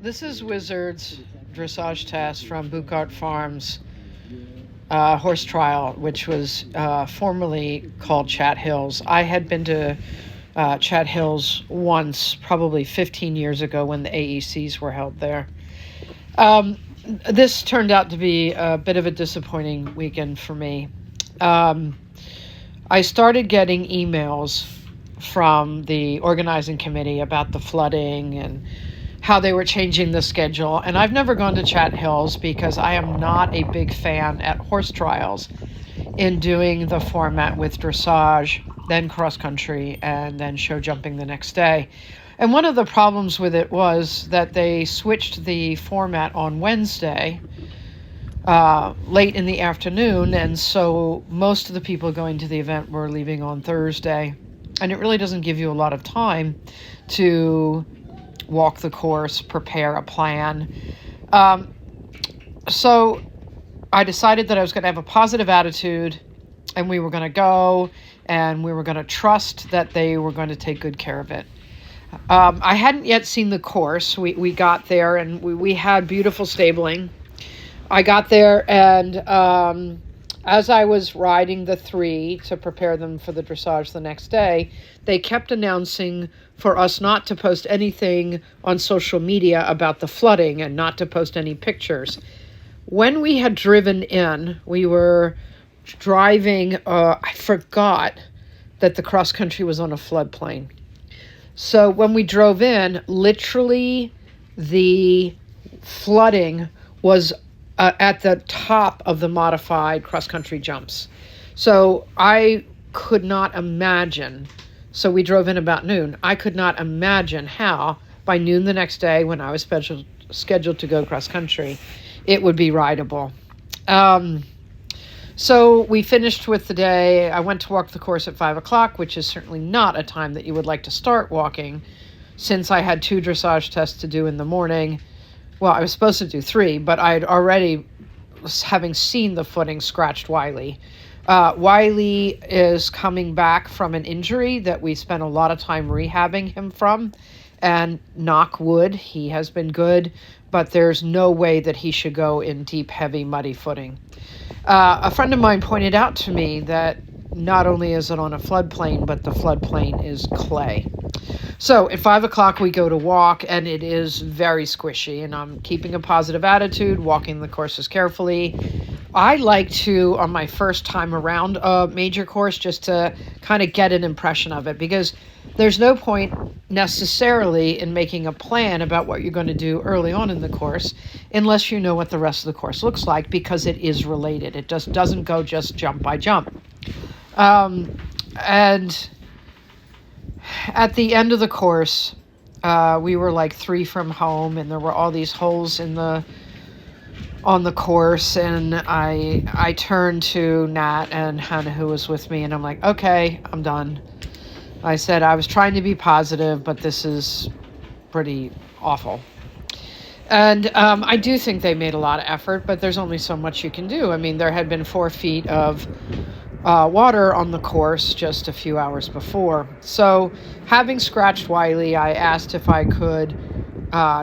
This is Wizard's dressage test from Buchart Farms horse trial, which was formerly called Chat Hills. I had been to Chat Hills once, probably 15 years ago when the AECs were held there. Um, this turned out to be a bit of a disappointing weekend for me. Um, I started getting emails from the organizing committee about the flooding and how they were changing the schedule. And I've never gone to Chat Hills because I am not a big fan at horse trials in doing the format with dressage, then cross country, and then show jumping the next day. And one of the problems with it was that they switched the format on Wednesday, late in the afternoon, and so most of the people going to the event were leaving on Thursday. And it really doesn't give you a lot of time to walk the course, prepare a plan. So I decided that I was going to have a positive attitude, and we were going to go, and we were going to trust that they were going to take good care of it. I hadn't yet seen the course. We got there, and we had beautiful stabling. I got there, and as I was riding the three to prepare them for the dressage the next day, they kept announcing for us not to post anything on social media about the flooding and not to post any pictures. When we had driven in, we were driving, I forgot that the cross country was on a floodplain. So when we drove in, literally the flooding was at the top of the modified cross-country jumps. So I could not imagine, so we drove in about noon, I could not imagine how by noon the next day when I was scheduled to go cross-country, it would be rideable. So we finished with the day. I went to walk the course at 5 o'clock, which is certainly not a time that you would like to start walking, since I had 2 dressage tests to do in the morning. Well, I was supposed to do 3, but I'd already, having seen the footing, scratched Wiley. Wiley is coming back from an injury that we spent a lot of time rehabbing him from, and knock wood, he has been good, but there's no way that he should go in deep, heavy, muddy footing. A friend of mine pointed out to me that not only is it on a floodplain, but the floodplain is clay. So at 5 o'clock, we go to walk, and it is very squishy, and I'm keeping a positive attitude, walking the courses carefully. I like to, on my first time around a major course, just to kind of get an impression of it, because there's no point necessarily in making a plan about what you're going to do early on in the course unless you know what the rest of the course looks like, because it is related. It just doesn't go just jump by jump. And at the end of the course, we were like 3 from home, and there were all these holes on the course, and I turned to Nat and Hannah, who was with me, and I'm like, okay, I'm done. I said I was trying to be positive, but this is pretty awful. And I do think they made a lot of effort, but there's only so much you can do. I mean, there had been 4 feet of water on the course just a few hours before. So having scratched Wiley, I asked if I could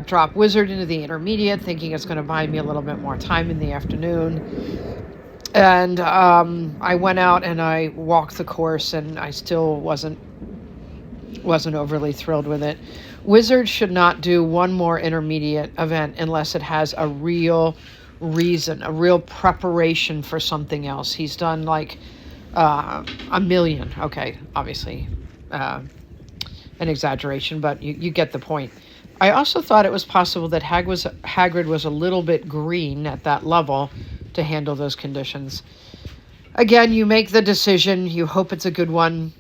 drop Wizard into the intermediate, thinking it's going to buy me a little bit more time in the afternoon. And I went out and I walked the course, and I still wasn't overly thrilled with it. Wizard should not do one more intermediate event unless it has a real reason, a real preparation for something else. He's done like a million. Okay, obviously an exaggeration, but you get the point. I also thought it was possible that Hagrid was a little bit green at that level to handle those conditions. Again, you make the decision. You hope it's a good one.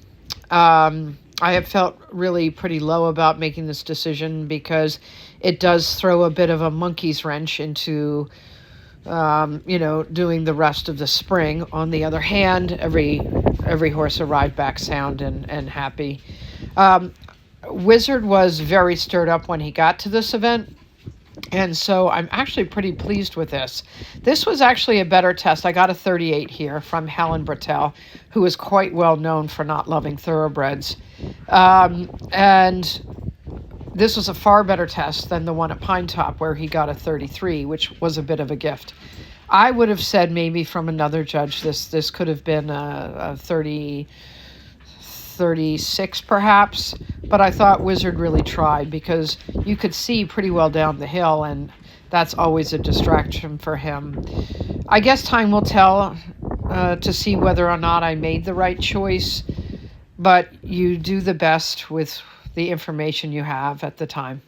I have felt really pretty low about making this decision because it does throw a bit of a monkey's wrench into, doing the rest of the spring. On the other hand, every horse arrived back sound and happy. Wizard was very stirred up when he got to this event, and so I'm actually pretty pleased with this. This was actually a better test. I got a 38 here from Helen Brettel, who is quite well known for not loving thoroughbreds. And this was a far better test than the one at Pine Top where he got a 33, which was a bit of a gift. I would have said maybe from another judge this could have been a 36 perhaps, but I thought Wizard really tried because you could see pretty well down the hill, and that's always a distraction for him. I guess time will tell to see whether or not I made the right choice, but you do the best with the information you have at the time.